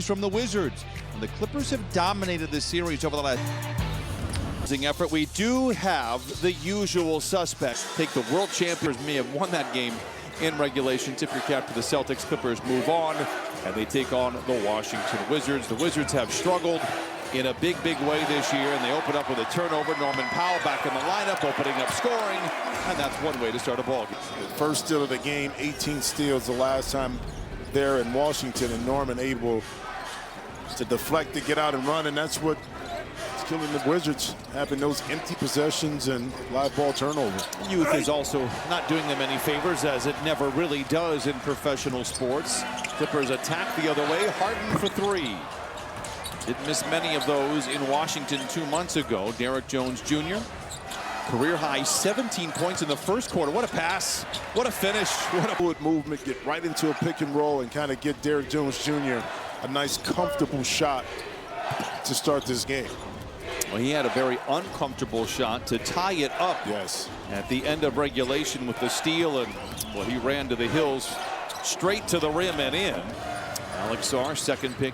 from the Wizards. And the Clippers have dominated this series over the last effort. We do have the usual suspects. Take the world champions may have won that game in regulation. Tip your cap to the Celtics. Clippers move on, and they take on the Washington Wizards. The Wizards have struggled in a big way this year, and they open up with a turnover. Norman Powell back in the lineup, opening up scoring, and that's one way to start a ball game. First steal of the game, 18 steals the last time there in Washington, and Norman able to deflect, to get out and run, and that's what is killing the Wizards, having those empty possessions and live ball turnovers. Youth is also not doing them any favors, as it never really does in professional sports. Clippers attack the other way. Harden for three. Didn't miss many of those in Washington 2 months ago. Derek Jones Jr. career high 17 points in the first quarter. What a pass. What a finish. What a fluid movement, get right into a pick and roll and kind of get Derek Jones Jr. a nice comfortable shot to start this game. Well, he had a very uncomfortable shot to tie it up. Yes. At the end of regulation with the steal, and well, he ran to the hills straight to the rim and in. Alex Sarr, second pick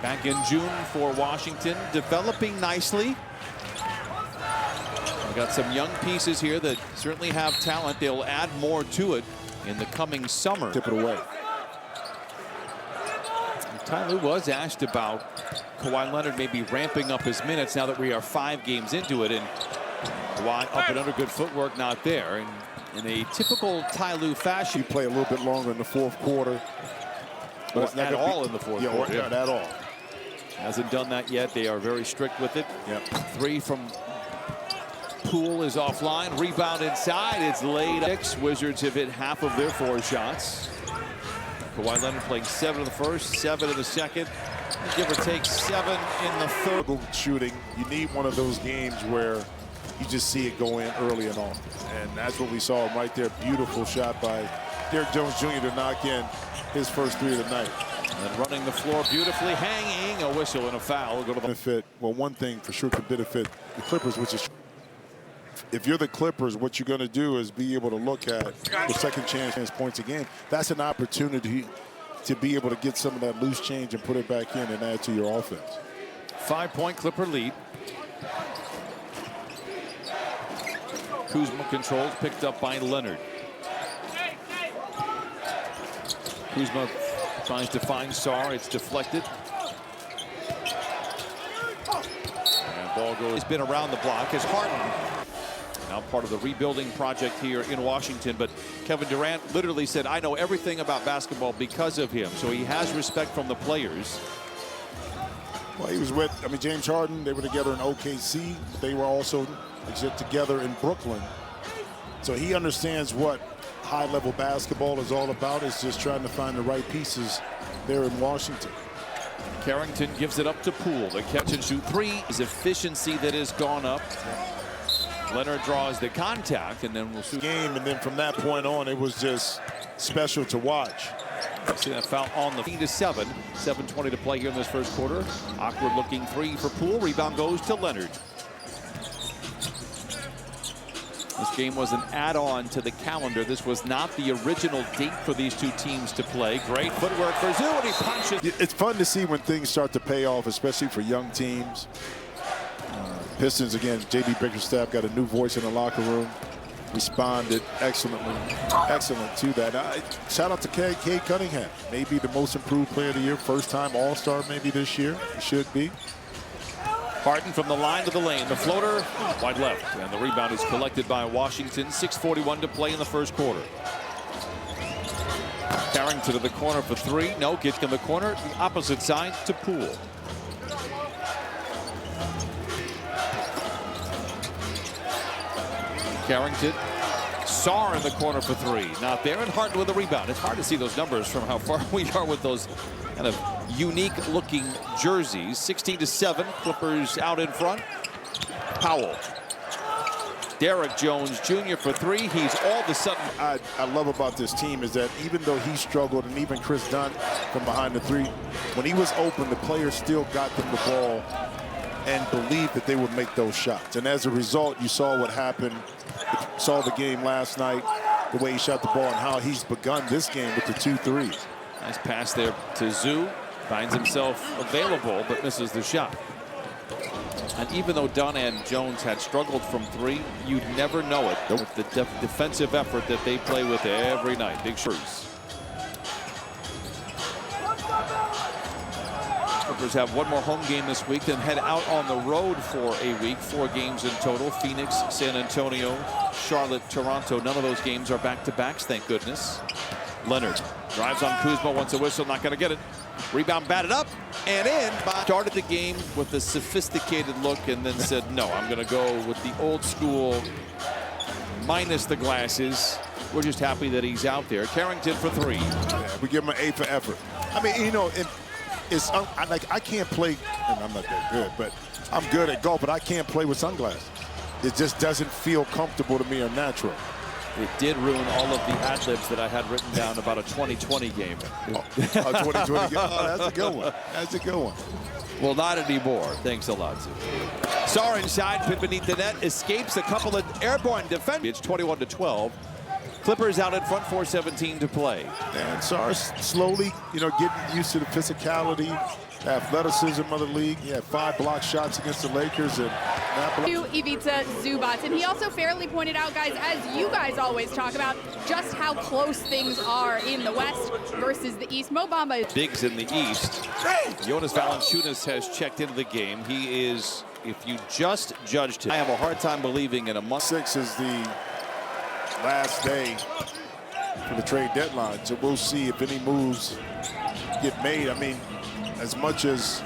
back in June for Washington, developing nicely. We've got some young pieces here that certainly have talent. They'll add more to it in the coming summer. Tip it away. Ty Lue was asked about Kawhi Leonard maybe ramping up his minutes now that we are 5 games into it, and Kawhi up and under, good footwork not there. And in a typical Ty Lue fashion, he play a little bit longer in the fourth quarter, but it's not at all in the fourth quarter. Not at all. Hasn't done that yet. They are very strict with it. Yep. 3 from Poole is offline. Rebound inside. It's laid. Wizards have hit half of their 4 shots. Kawhi Leonard playing 7 in the first, 7 in the second, give or take 7 in the third. Shooting, you need one of those games where you just see it go in early and often, and that's what we saw right there. Beautiful shot by Derek Jones Jr. to knock in his first 3 of the night. And running the floor beautifully, hanging, a whistle and a foul. Go to the benefit. Well, one thing for sure could benefit the Clippers, which is if you're the Clippers, what you're going to do is be able to look at the second chance points a game. That's an opportunity to be able to get some of that loose change and put it back in and add to your offense. 5-point Clipper lead. Kuzma controls, picked up by Leonard. Kuzma tries to find Sarr. It's deflected. And ball goes. He's been around the block as Harden. Now part of the rebuilding project here in Washington, but Kevin Durant literally said, I know everything about basketball because of him. So he has respect from the players. Well, he was with, James Harden. They were together in OKC. They were also together in Brooklyn. So he understands what high-level basketball is all about. It's just trying to find the right pieces there in Washington. Carrington gives it up to Poole. The catch and shoot 3. His efficiency that has gone up. Leonard draws the contact, and then we'll see game. And then from that point on, it was just special to watch. See that foul on the 7. 7:20 to play here in this first quarter. Awkward looking 3 for Poole. Rebound goes to Leonard. This game was an add-on to the calendar. This was not the original date for these 2 teams to play. Great footwork for Zoo, and he punches. It's fun to see when things start to pay off, especially for young teams. Pistons, again, J.B. Bickerstaff got a new voice in the locker room. Responded excellent to that. Shout out to Cade Cunningham. Maybe the most improved player of the year. First time All-Star maybe this year. He should be. Harden from the line to the lane. The floater wide left. And the rebound is collected by Washington. 6:41 to play in the first quarter. Carrington to the corner for 3. No, gets in the corner. The opposite side to Poole. Carrington. Sarr in the corner for 3. Not there, and Harden with the rebound. It's hard to see those numbers from how far we are with those kind of unique looking jerseys. 16-7, Clippers out in front. Powell. Derek Jones Jr. for 3. He's all of a sudden. I love about this team is that even though he struggled, and even Chris Dunn from behind the 3, when he was open, the players still got them the ball and believed that they would make those shots. And as a result, you saw what happened. You saw the game last night, the way he shot the ball and how he's begun this game with the 2 threes. Nice pass there to Zoo. Finds himself available, but misses the shot. And even though Donna and Jones had struggled from three, you'd never know it with the defensive effort that they play with every night. Big shoes. Clippers have one more home game this week, then head out on the road for a week. 4 games in total. Phoenix, San Antonio, Charlotte, Toronto. None of those games are back-to-backs, thank goodness. Leonard drives on Kuzma, wants a whistle, not going to get it. Rebound batted up and in. Started the game with a sophisticated look and then said, no, I'm going to go with the old school minus the glasses. We're just happy that he's out there. Carrington for 3. Yeah, we give him an A for effort. I mean, you know, it's like I can't play, and I'm not that good, but I'm good at golf, but I can't play with sunglasses. It just doesn't feel comfortable to me or natural. It did ruin all of the ad-libs that I had written down about a 2020 game. Oh, 2020 game. Oh, that's a good one. That's a good one. Well, not anymore. Thanks a lot, Zoo. Sarr inside, pin beneath the net, escapes a couple of airborne defense. It's 21-12. Clippers out in front, 4:17 to play. And Sarr slowly, you know, getting used to the physicality, athleticism of the league. He had 5 block shots against the Lakers. And to Ivica Zubac. And he also fairly pointed out, guys, as you guys always talk about, just how close things are in the West versus the East. Mo Bamba. Bigs in the East. Jonas Valanciunas has checked into the game. He is, if you just judged him, I have a hard time believing in a month. 6 is the last day for the trade deadline, so we'll see if any moves get made. I mean, as much as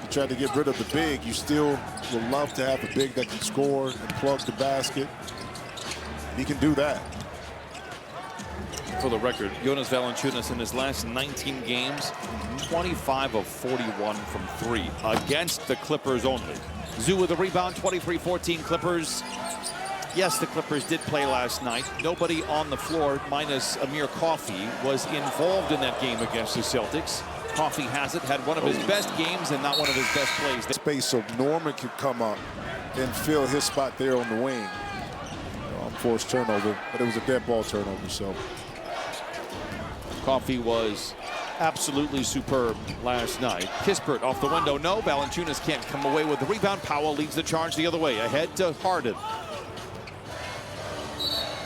you try to get rid of the big, you still would love to have a big that can score and plug the basket. He can do that. For the record, Jonas Valanciunas in his last 19 games, 25 of 41 from 3 against the Clippers only. Zoo with a rebound, 23-14 Clippers. Yes, the Clippers did play last night. Nobody on the floor, minus Amir Coffey, was involved in that game against the Celtics. Coffey has it, had one of his best games and not one of his best plays. Space so Norman could come up and fill his spot there on the wing. Unforced turnover, but it was a dead ball turnover, so. Coffey was absolutely superb last night. Kispert off the window, no. Valanciunas can't come away with the rebound. Powell leads the charge the other way, ahead to Harden.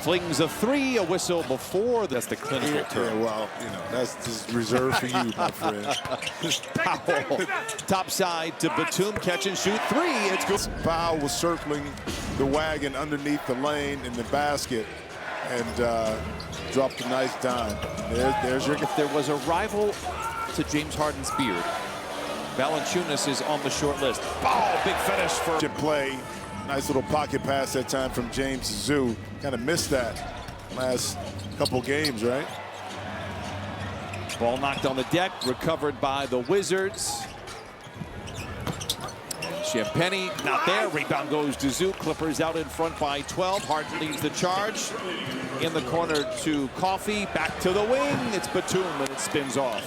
Flings a 3, a whistle before. That's the clinical term. Yeah, well, you know, that's just reserved for you, my friend. Powell, top side to Batum, catch and shoot 3. It's good. Powell was circling the wagon underneath the lane in the basket and dropped a nice dime. There's your. If there was a rival to James Harden's beard, Valanciunas is on the short list. Oh, big finish for play. Nice little pocket pass that time from James Zoo. Kind of missed that last couple games, right? Ball knocked on the deck, recovered by the Wizards. Champagnie not there. Rebound goes to Zoo. Clippers out in front by 12. Harden leads the charge. In the corner to Coffey. Back to the wing. It's Batum and it spins off.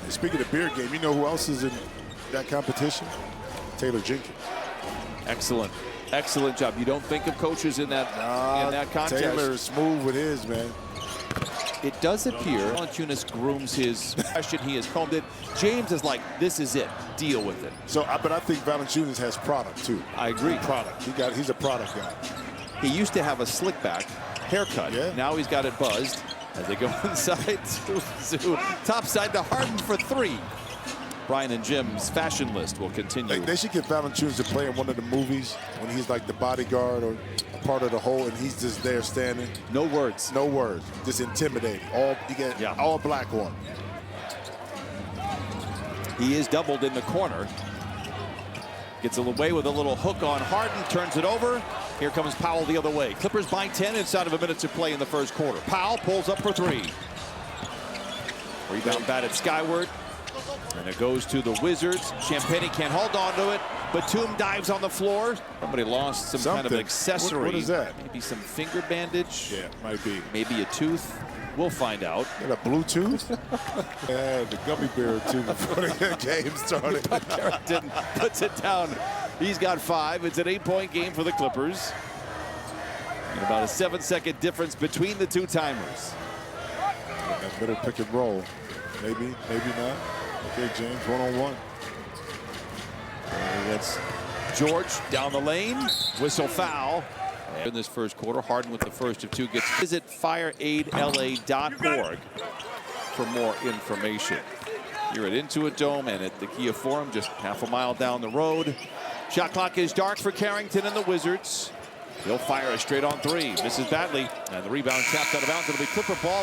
Speaking of beard game, you know who else is in that competition? Taylor Jenkins. Excellent. Excellent job. You don't think of coaches in that contest. Taylor is smooth with his, man. It does appear Valanciunas grooms his question. He has combed it. James is like, this is it. Deal with it. So, but I think Valanciunas has product too. I agree. Product. He's a product guy. He used to have a slick back haircut. Yeah. Now he's got it buzzed as they go inside to Zoo. Top side to Harden for 3. Brian and Jim's fashion list will continue. They should get Valanciunas to play in one of the movies when he's like the bodyguard or a part of the whole, and he's just there standing. No words. No words. Just intimidating. All black one. He is doubled in the corner. Gets away with a little hook on Harden. Turns it over. Here comes Powell the other way. Clippers by 10 inside of a minute to play in the first quarter. Powell pulls up for 3. Rebound batted skyward. And it goes to the Wizards. Champagnie can't hold on to it. Batum dives on the floor. Somebody lost some kind of accessory. What is that? Maybe some finger bandage. Yeah, might be. Maybe a tooth. We'll find out. A Bluetooth? Yeah, the gummy bear too before the game started. Carrington puts it down. He's got 5. It's an 8-point game for the Clippers. And about a 7-second difference between the two timers. Better pick and roll. Maybe, maybe not. Okay, James, one-on-one. That's George down the lane. Whistle foul. In this first quarter, Harden with the first of two gets. Visit fireaidla.org for more information. Here at Intuit Dome and at the Kia Forum, just half a mile down the road. Shot clock is dark for Carrington and the Wizards. He'll fire a straight on three. Misses badly, and the rebound tapped out of bounds. It'll be Clipper ball.